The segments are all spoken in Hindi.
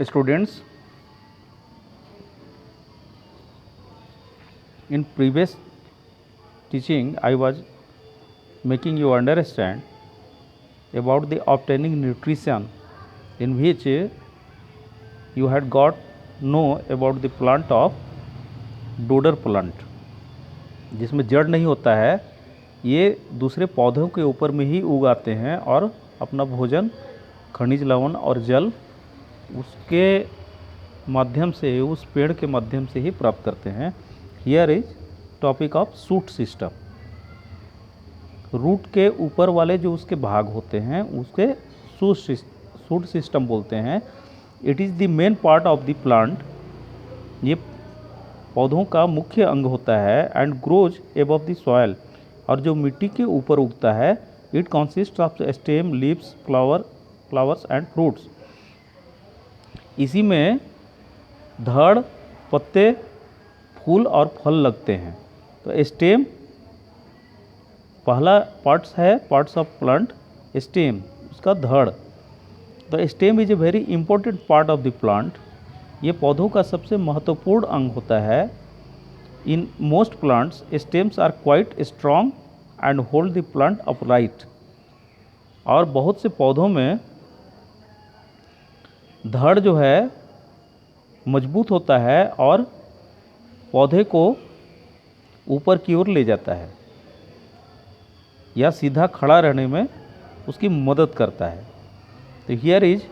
Students, in previous teaching I was making you understand about the obtaining nutrition, in which you had got know about the plant of dodder plant, जिसमें जड़ नहीं होता है। ये दूसरे पौधों के ऊपर में ही उगाते हैं और अपना भोजन खनिज लवण और जल उसके माध्यम से, उस पेड़ के माध्यम से ही प्राप्त करते हैं। Here is topic of shoot system. Root के ऊपर वाले जो उसके भाग होते हैं उसके शूट सिस्टम बोलते हैं। It is the main part of the plant. ये पौधों का मुख्य अंग होता है। And grows above the soil, और जो मिट्टी के ऊपर उगता है। It consist of stem, leaves, flowers and fruits. इसी में धड़, पत्ते, फूल और फल लगते हैं। तो स्टेम पहला पार्ट्स है, पार्ट्स ऑफ प्लांट। स्टेम उसका धड़। तो stem is a very important part of the plant. ये पौधों का सबसे महत्वपूर्ण अंग होता है। In most plants stems are quite strong and hold the plant upright. और बहुत से पौधों में धड़ जो है मजबूत होता है और पौधे को ऊपर की ओर ले जाता है या सीधा खड़ा रहने में उसकी मदद करता है। तो here is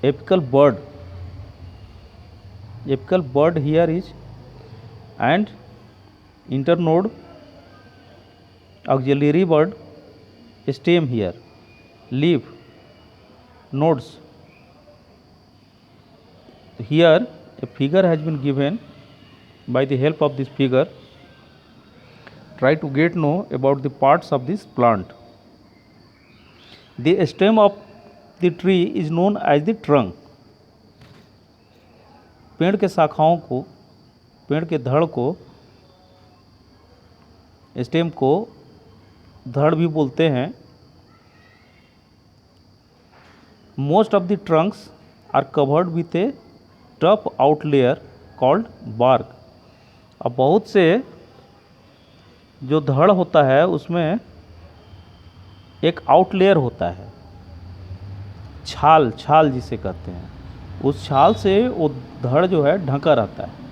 apical bud. Apical bud here is and internode, auxiliary bud, stem here, leaf, nodes. Here a figure has been given. By the help of this figure, try to get know about the parts of this plant. The stem of the tree is known as the trunk. पेड़ के शाखाओं को, पेड़ के धड़ को, स्टेम को धड़ भी बोलते हैं। Most of the trunks are covered with a tough out layer called bark. अब बहुत से जो धड़ होता है उसमें एक आउट लेयर होता है, छाल जिसे कहते हैं। उस छाल से वो धड़ जो है ढका रहता है।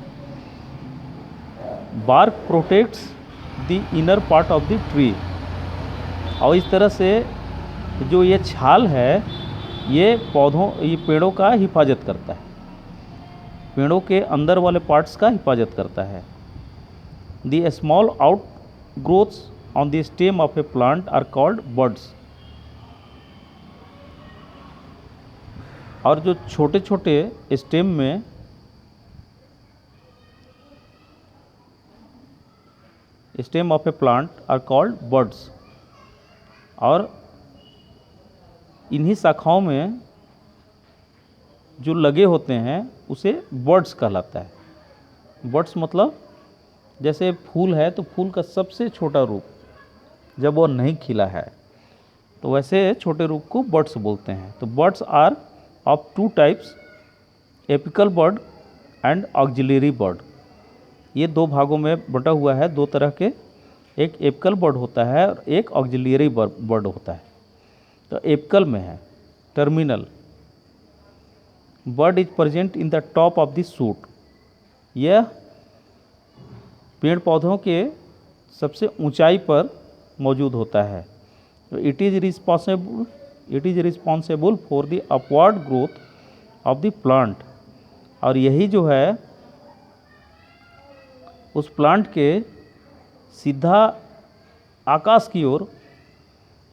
Bark protects the inner part of the tree. और इस तरह से जो ये छाल है ये पेड़ों का हिफाजत करता है, पेड़ों के अंदर वाले पार्ट्स का हिफाजत करता है। The small out growths on the stem of a plant are called buds. और जो छोटे छोटे स्टेम में stem of a plant are called buds. और इन्हीं शाखाओं में जो लगे होते हैं उसे बड्स कहलाता है। बड्स मतलब जैसे फूल है तो फूल का सबसे छोटा रूप जब वो नहीं खिला है तो वैसे छोटे रूप को बड्स बोलते हैं। तो buds are of two types, apical bud and axillary bud. ये दो भागों में बटा हुआ है, दो तरह के। एक एपिकल बर्ड होता है और एक ऑक्सिलरी बर्ड होता है। तो एपिकल में है terminal bud is present in the top of the shoot. यह पेड़ पौधों के सबसे ऊंचाई पर मौजूद होता है। तो it is responsible for the upward growth of the plant. और यही जो है उस प्लांट के सीधा आकाश की ओर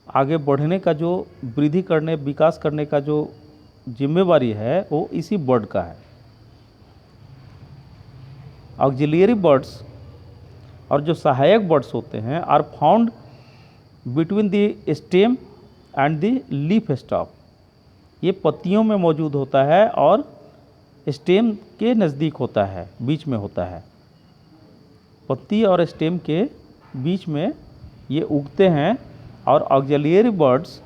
आगे बढ़ने का, जो वृद्धि करने, विकास करने का जो जिम्मेवारी है वो इसी बर्ड का है। ऑक्सिलरी बर्ड्स और जो सहायक बर्ड्स होते हैं are found between the stem and the leaf stalk. ये पत्तियों में मौजूद होता है और स्टेम के नज़दीक होता है, बीच में होता है। पत्ती और स्टेम के बीच में ये उगते हैं। और axillary buds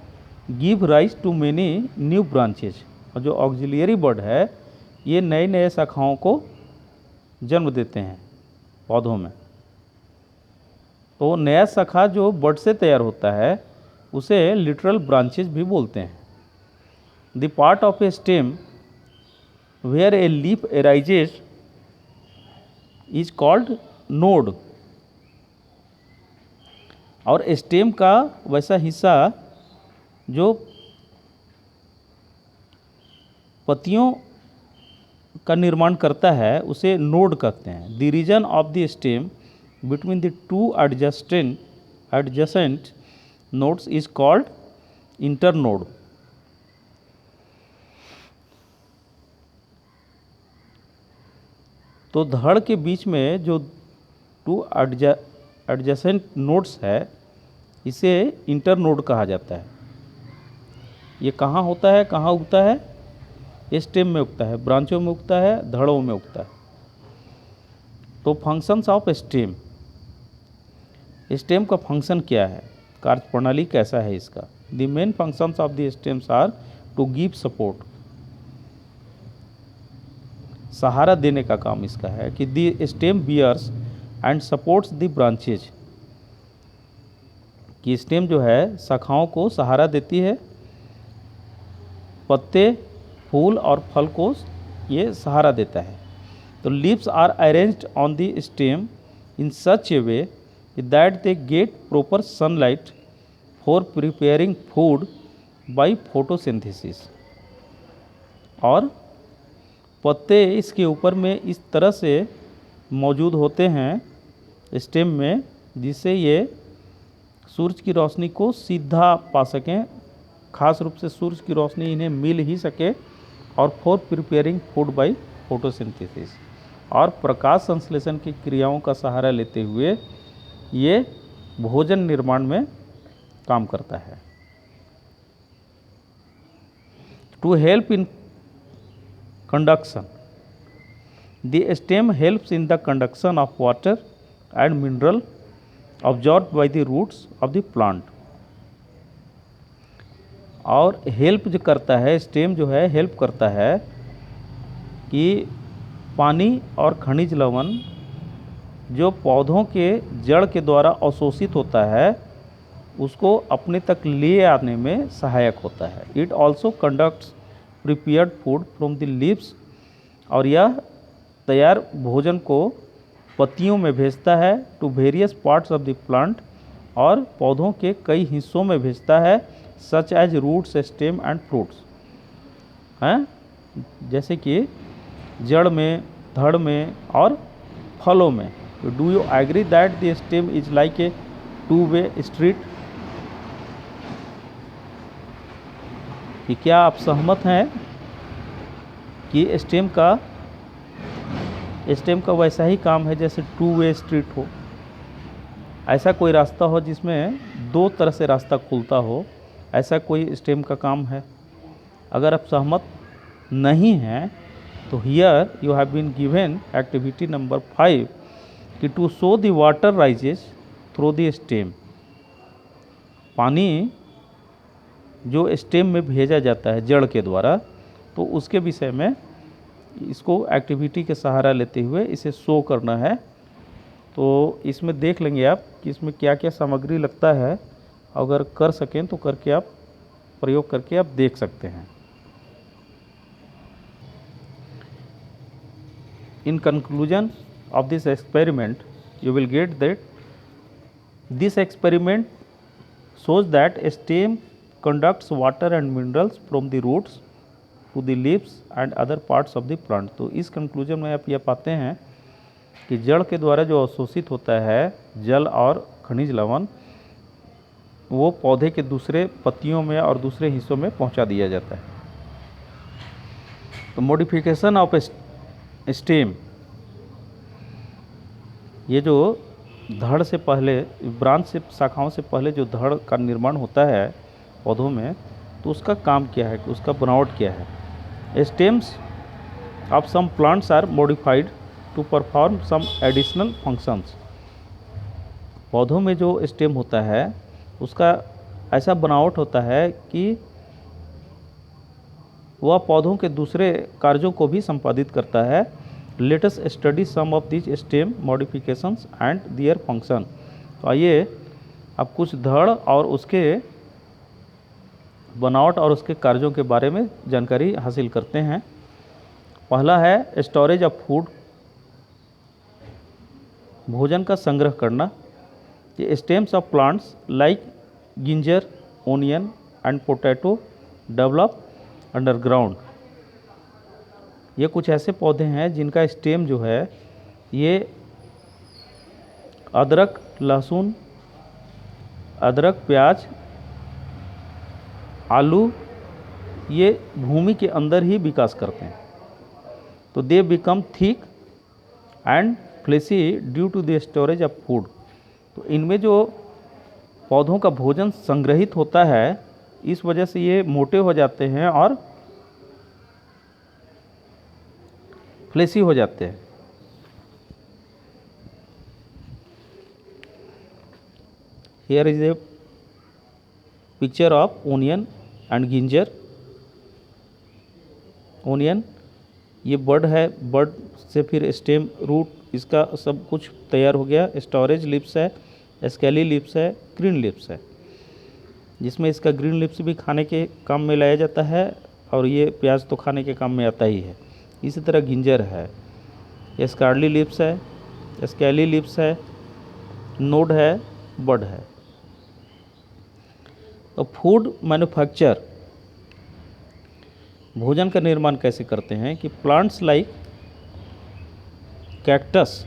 give rise to many new branches. और जो ऑक्सिलियरी बड है ये नए नए शाखाओं को जन्म देते हैं पौधों में। तो नया शाखा जो बड से तैयार होता है उसे लिटरल ब्रांचेज भी बोलते हैं। The part of a stem where a leaf arises is called node. और स्टेम का वैसा हिस्सा जो पत्तियों का निर्माण करता है उसे नोड कहते हैं। The region of the stem between the two adjacent nodes is called internode. तो धड़ के बीच में जो टू एडजेसेंट नोड्स है इसे इंटरनोड कहा जाता है। ये कहाँ होता है, कहाँ उगता है? स्टेम में उगता है, ब्रांचों में उगता है, धड़ों में उगता है। तो फंक्शंस ऑफ स्टेम, स्टेम का फंक्शन क्या है, कार्यप्रणाली कैसा है इसका? The main functions of the stems are to give support, सहारा देने का काम इसका है कि the stem bears and supports the branches, कि स्टेम जो है शाखाओं को सहारा देती है, पत्ते, फूल और फल को ये सहारा देता है। तो leaves are arranged on the stem in such a way that they get proper sunlight for preparing food by photosynthesis. और पत्ते इसके ऊपर में इस तरह से मौजूद होते हैं स्टेम में जिससे ये सूरज की रोशनी को सीधा पा सकें, खास रूप से सूरज की रोशनी इन्हें मिल ही सके, और for preparing food by photosynthesis, और प्रकाश संश्लेषण की क्रियाओं का सहारा लेते हुए ये भोजन निर्माण में काम करता है। To help in conduction, the stem helps in the conduction of water and mineral absorbed by the roots of the plant। और हेल्प जो करता है स्टेम जो है, हेल्प करता है कि पानी और खनिज लवण जो पौधों के जड़ के द्वारा अवशोषित होता है उसको अपने तक ले आने में सहायक होता है। It also conducts prepared food from the leaves, और यह तैयार भोजन को पत्तियों में भेजता है to various parts of the plant, और पौधों के कई हिस्सों में भेजता है, such as roots, stem and fruits, हैं, जैसे कि जड़ में, धड़ में और फलों में। Do you agree that the stem is like a two way street? कि क्या आप सहमत हैं कि स्टेम का वैसा ही काम है जैसे टू वे स्ट्रीट हो, ऐसा कोई रास्ता हो जिसमें दो तरह से रास्ता खुलता हो, ऐसा कोई स्टेम का काम है? अगर आप सहमत नहीं हैं तो here you have been given activity number 5 कि to show the water rises through the stem. पानी जो स्टेम में भेजा जाता है जड़ के द्वारा, तो उसके विषय में इसको एक्टिविटी के सहारा लेते हुए इसे शो करना है। तो इसमें देख लेंगे आप कि इसमें क्या क्या सामग्री लगता है, अगर कर सकें तो करके आप प्रयोग करके आप देख सकते हैं। In conclusion of this experiment you will get that this experiment shows that a stem conducts water and minerals from the roots to the leaves and other parts of the plant। तो इस कंक्लूजन में आप यह पाते हैं कि जड़ के द्वारा जो अवशोषित होता है जल और खनिज लवण, वो पौधे के दूसरे पत्तियों में और दूसरे हिस्सों में पहुंचा दिया जाता है। तो मॉडिफिकेशन ऑफ स्टेम, ये जो धड़ से पहले, ब्रांच से, शाखाओं से पहले जो धड़ का निर्माण होता है पौधों में, तो उसका काम क्या है, उसका बनावट क्या है? Stems of some plants are modified to perform some additional functions. पौधों में जो स्टेम होता है उसका ऐसा बनावट होता है कि वह पौधों के दूसरे कार्यों को भी संपादित करता है। Let us study some of this stem modifications and their function. तो आइए अब कुछ धड़ और उसके बनावट और उसके कार्यों के बारे में जानकारी हासिल करते हैं। पहला है स्टोरेज ऑफ फूड, भोजन का संग्रह करना। ये stems of plants like ginger, onion and potato develop underground. ये कुछ ऐसे पौधे हैं जिनका स्टेम जो है ये अदरक, लहसुन, अदरक, प्याज, आलू, ये भूमि के अंदर ही विकास करते हैं। तो they become thick and fleshy due to the storage of food. तो इनमें जो पौधों का भोजन संग्रहित होता है, इस वजह से ये मोटे हो जाते हैं और फ्लेसी हो जाते हैं। Here is a picture of onion and ginger. Onion ये बड है, बड से फिर स्टेम, रूट, इसका सब कुछ तैयार हो गया। स्टोरेज लिप्स है, स्केली लिप्स है, ग्रीन लिप्स है, जिसमें इसका ग्रीन लिप्स भी खाने के काम में लाया जाता है और ये प्याज तो खाने के काम में आता ही है। इसी तरह गिंजर है, स्कारली लिप्स है, स्केली लिप्स है, नोड है, बड है। तो फूड मैन्युफैक्चर, भोजन का निर्माण कैसे करते हैं कि plants like cactus,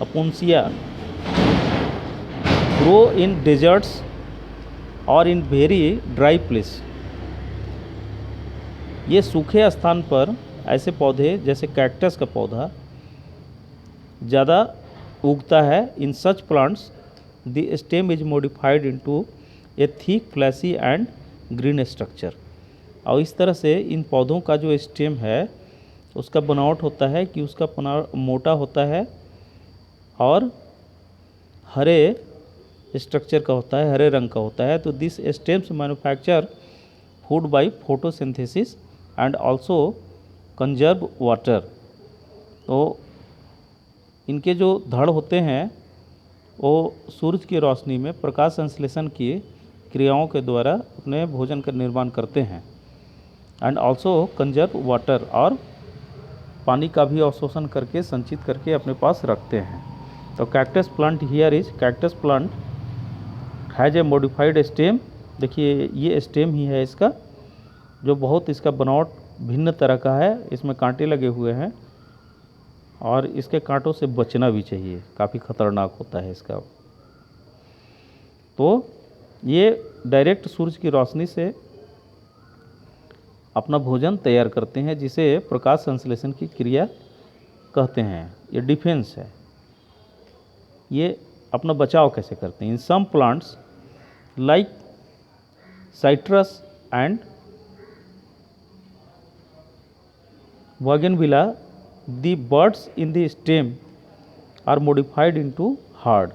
Opuntia grow in deserts और इन वेरी ड्राई प्लेस। ये सूखे स्थान पर ऐसे पौधे जैसे कैक्टस का पौधा ज़्यादा उगता है। In such plants the stem is modified into a thick, fleshy and green structure. और इस तरह से इन पौधों का जो स्टेम है उसका बनावट होता है कि उसका मोटा होता है और हरे स्ट्रक्चर का होता है, हरे रंग का होता है। तो this stems manufacture food by photosynthesis and also conserve water. तो इनके जो धड़ होते हैं वो सूरज की रोशनी में प्रकाश संश्लेषण की क्रियाओं के द्वारा अपने भोजन का निर्माण करते हैं। एंड आल्सो कंजर्व वाटर, और पानी का भी अवशोषण करके संचित करके अपने पास रखते हैं। तो cactus plant, here is cactus plant has a modified stem. देखिए ये स्टेम ही है इसका, जो बहुत इसका बनावट भिन्न तरह का है। इसमें कांटे लगे हुए हैं और इसके कांटों से बचना भी चाहिए, काफ़ी खतरनाक होता है इसका। तो ये डायरेक्ट सूरज की रोशनी से अपना भोजन तैयार करते हैं, जिसे प्रकाश संश्लेषण की क्रिया कहते हैं। ये डिफेंस है। ये अपना बचाव कैसे करते हैं? In some plants like citrus and bougainvillea, the buds in the stem are modified into hard.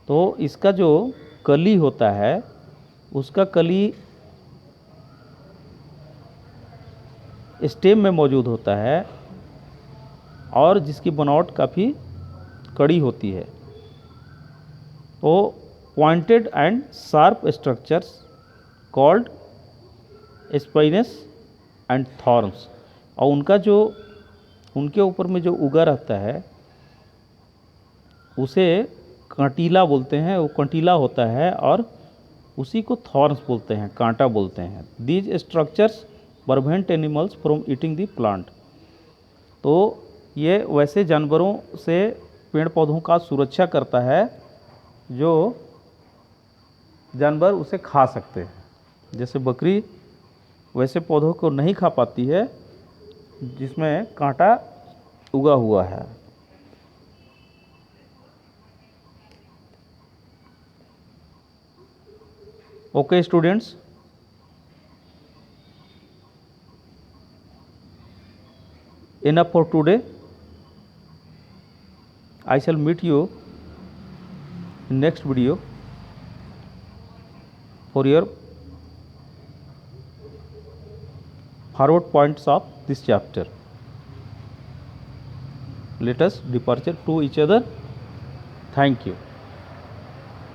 तो इसका जो कली होता है उसका कली स्टेम में मौजूद होता है और जिसकी बनावट काफ़ी कड़ी होती है। तो pointed and sharp structures called spinous and thorns, और उनका जो उनके ऊपर में जो उगा रहता है उसे कंटीला बोलते हैं। वो कंटीला होता है और उसी को थॉर्न्स बोलते हैं, कांटा बोलते हैं। These structures prevent animals from eating the plant. तो ये वैसे जानवरों से पेड़ पौधों का सुरक्षा करता है जो जानवर उसे खा सकते हैं। जैसे बकरी वैसे पौधों को नहीं खा पाती है जिसमें कांटा उगा हुआ है। Okay students, enough for today. I shall meet you in next video. for your forward points of this chapter. Let us departure to each other. Thank you.